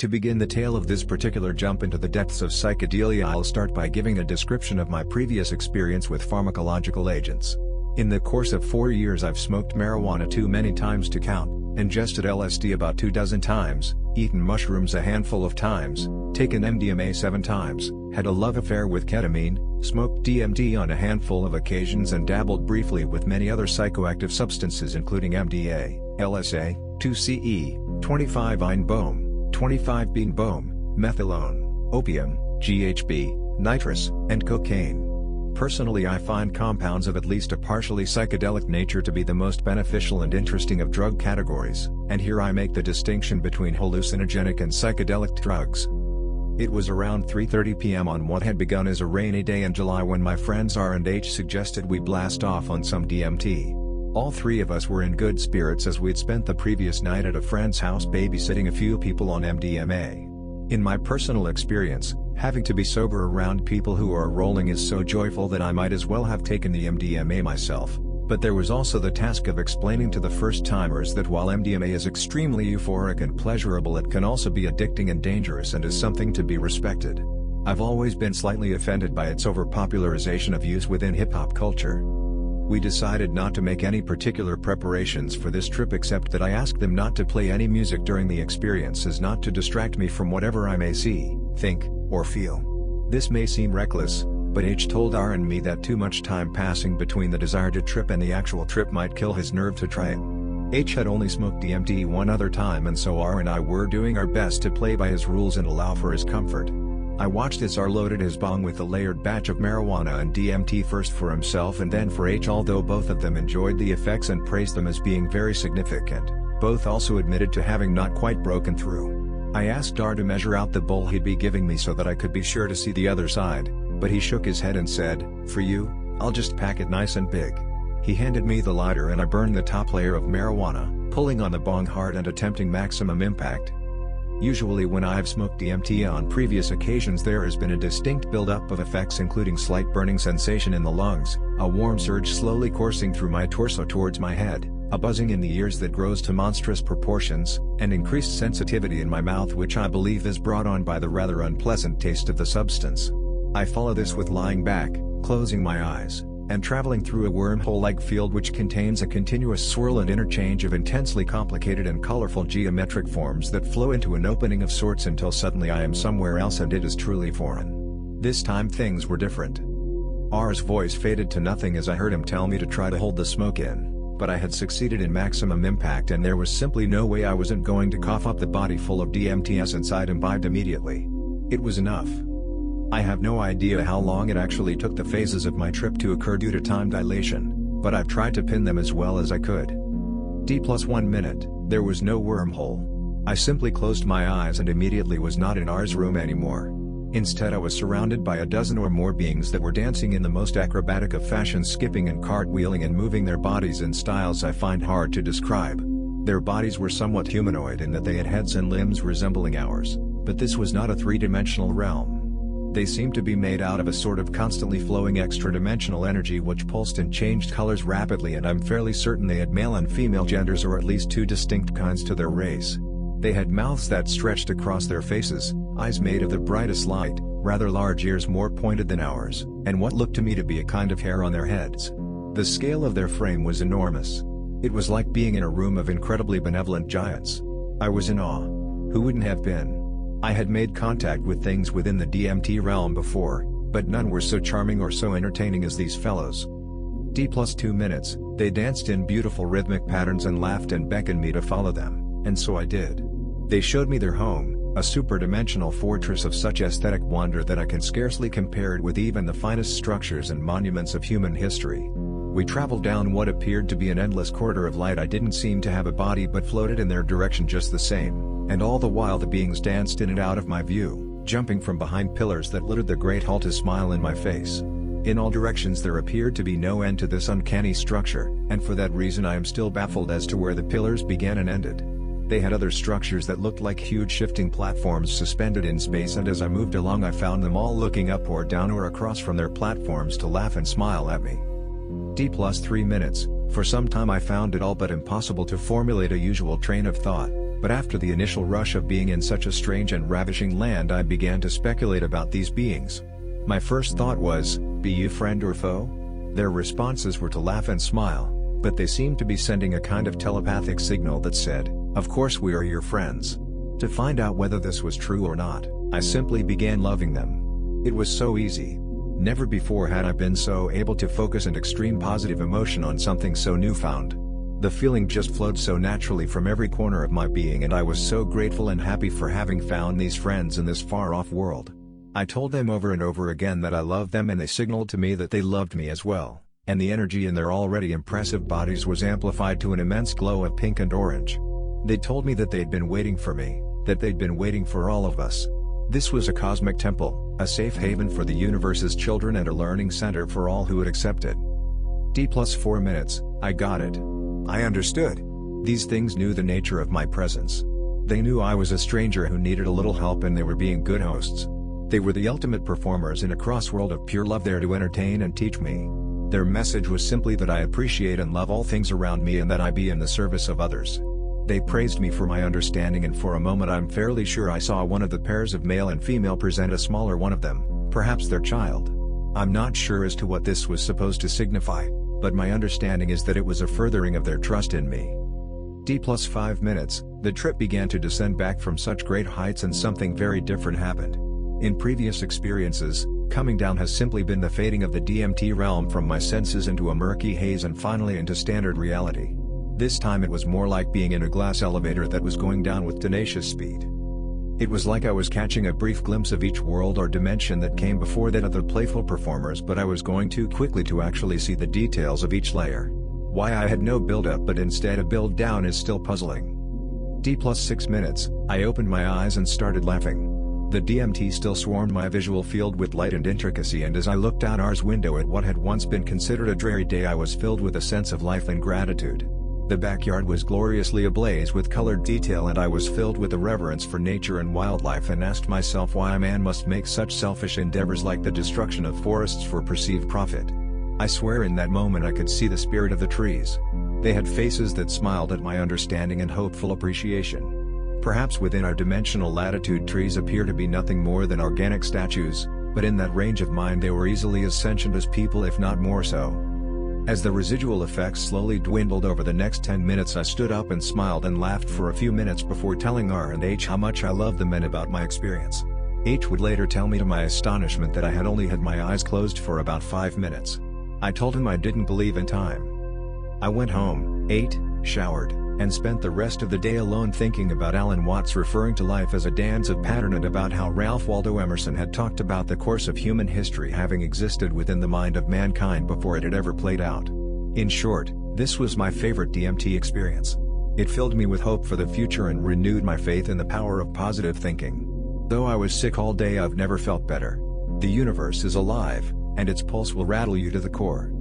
To begin the tale of this particular jump into the depths of psychedelia, I'll start by giving a description of my previous experience with pharmacological agents. In the course of 4 years I've smoked marijuana too many times to count, ingested LSD about 24 times, eaten mushrooms a handful of times, taken MDMA 7 times, had a love affair with ketamine, smoked DMT on a handful of occasions and dabbled briefly with many other psychoactive substances including MDA, LSA, 2CE, 25-Einbohm, 25-Bean-Bohm, methylone, opium, GHB, nitrous, and cocaine. Personally, I find compounds of at least a partially psychedelic nature to be the most beneficial and interesting of drug categories, and here I make the distinction between hallucinogenic and psychedelic drugs. It was around 3:30 p.m. on what had begun as a rainy day in July when my friends R and H suggested we blast off on some DMT. All three of us were in good spirits as we'd spent the previous night at a friend's house babysitting a few people on MDMA. In my personal experience, having to be sober around people who are rolling is so joyful that I might as well have taken the MDMA myself, but there was also the task of explaining to the first-timers that while MDMA is extremely euphoric and pleasurable, it can also be addicting and dangerous and is something to be respected. I've always been slightly offended by its overpopularization of use within hip-hop culture. We decided not to make any particular preparations for this trip except that I asked them not to play any music during the experience as not to distract me from whatever I may see, think, or feel. This may seem reckless, but H told R and me that too much time passing between the desire to trip and the actual trip might kill his nerve to try it. H had only smoked DMT one other time, and so R and I were doing our best to play by his rules and allow for his comfort. I watched as R loaded his bong with a layered batch of marijuana and DMT, first for himself and then for H. Although both of them enjoyed the effects and praised them as being very significant, both also admitted to having not quite broken through. I asked R to measure out the bowl he'd be giving me so that I could be sure to see the other side, but he shook his head and said, "For you, I'll just pack it nice and big." He handed me the lighter and I burned the top layer of marijuana, pulling on the bong hard and attempting maximum impact. Usually when I have smoked DMT on previous occasions there has been a distinct buildup of effects including slight burning sensation in the lungs, a warm surge slowly coursing through my torso towards my head, a buzzing in the ears that grows to monstrous proportions, and increased sensitivity in my mouth, which I believe is brought on by the rather unpleasant taste of the substance. I follow this with lying back, closing my eyes, and traveling through a wormhole-like field which contains a continuous swirl and interchange of intensely complicated and colorful geometric forms that flow into an opening of sorts until suddenly I am somewhere else and it is truly foreign. This time things were different. R's voice faded to nothing as I heard him tell me to try to hold the smoke in, but I had succeeded in maximum impact and there was simply no way I wasn't going to cough up the body full of DMT essence I'd imbibed immediately. It was enough. I have no idea how long it actually took the phases of my trip to occur due to time dilation, but I've tried to pin them as well as I could. D+1 minute, there was no wormhole. I simply closed my eyes and immediately was not in R's room anymore. Instead I was surrounded by a dozen or more beings that were dancing in the most acrobatic of fashions, skipping and cartwheeling and moving their bodies in styles I find hard to describe. Their bodies were somewhat humanoid in that they had heads and limbs resembling ours, but this was not a three-dimensional realm. They seemed to be made out of a sort of constantly flowing extra-dimensional energy which pulsed and changed colors rapidly, and I'm fairly certain they had male and female genders or at least two distinct kinds to their race. They had mouths that stretched across their faces, eyes made of the brightest light, rather large ears more pointed than ours, and what looked to me to be a kind of hair on their heads. The scale of their frame was enormous. It was like being in a room of incredibly benevolent giants. I was in awe. Who wouldn't have been? I had made contact with things within the DMT realm before, but none were so charming or so entertaining as these fellows. D+2 minutes, they danced in beautiful rhythmic patterns and laughed and beckoned me to follow them, and so I did. They showed me their home, a superdimensional fortress of such aesthetic wonder that I can scarcely compare it with even the finest structures and monuments of human history. We traveled down what appeared to be an endless corridor of light. I didn't seem to have a body but floated in their direction just the same, and all the while the beings danced in and out of my view, jumping from behind pillars that littered the great hall to smile in my face. In all directions there appeared to be no end to this uncanny structure, and for that reason I am still baffled as to where the pillars began and ended. They had other structures that looked like huge shifting platforms suspended in space, and as I moved along I found them all looking up or down or across from their platforms to laugh and smile at me. D+3 minutes, for some time I found it all but impossible to formulate a usual train of thought, But after the initial rush of being in such a strange and ravishing land, I began to speculate about these beings. My first thought was, be you friend or foe? Their responses were to laugh and smile, but they seemed to be sending a kind of telepathic signal that said, of course we are your friends. To find out whether this was true or not, I simply began loving them. It was so easy. Never before had I been so able to focus an extreme positive emotion on something so newfound. The feeling just flowed so naturally from every corner of my being, and I was so grateful and happy for having found these friends in this far-off world. I told them over and over again that I loved them, and they signaled to me that they loved me as well, and the energy in their already impressive bodies was amplified to an immense glow of pink and orange. They told me that they'd been waiting for me, that they'd been waiting for all of us. This was a cosmic temple, a safe haven for the universe's children and a learning center for all who would accept it. D+4 minutes, I got it. I understood. These things knew the nature of my presence. They knew I was a stranger who needed a little help, and they were being good hosts. They were the ultimate performers in a crossworld of pure love, there to entertain and teach me. Their message was simply that I appreciate and love all things around me, and that I be in the service of others. They praised me for my understanding, and for a moment I'm fairly sure I saw one of the pairs of male and female present a smaller one of them, perhaps their child. I'm not sure as to what this was supposed to signify, but my understanding is that it was a furthering of their trust in me. D+5 minutes, the trip began to descend back from such great heights, and something very different happened. In previous experiences, coming down has simply been the fading of the DMT realm from my senses into a murky haze and finally into standard reality. This time it was more like being in a glass elevator that was going down with tenacious speed. It was like I was catching a brief glimpse of each world or dimension that came before that of the playful performers, but I was going too quickly to actually see the details of each layer. Why I had no build-up but instead a build-down is still puzzling. D+6 minutes, I opened my eyes and started laughing. The DMT still swarmed my visual field with light and intricacy, and as I looked out ours window at what had once been considered a dreary day, I was filled with a sense of life and gratitude. The backyard was gloriously ablaze with colored detail, and I was filled with a reverence for nature and wildlife, and asked myself why a man must make such selfish endeavors like the destruction of forests for perceived profit. I swear in that moment I could see the spirit of the trees. They had faces that smiled at my understanding and hopeful appreciation. Perhaps within our dimensional latitude trees appear to be nothing more than organic statues, but in that range of mind they were easily as sentient as people, if not more so. As the residual effects slowly dwindled over the next 10 minutes, I stood up and smiled and laughed for a few minutes before telling R and H how much I loved them and about my experience. H would later tell me to my astonishment that I had only had my eyes closed for about 5 minutes. I told him I didn't believe in time. I went home, ate, showered, and spent the rest of the day alone thinking about Alan Watts referring to life as a dance of pattern, and about how Ralph Waldo Emerson had talked about the course of human history having existed within the mind of mankind before it had ever played out. In short, this was my favorite DMT experience. It filled me with hope for the future and renewed my faith in the power of positive thinking. Though I was sick all day, I've never felt better. The universe is alive, and its pulse will rattle you to the core.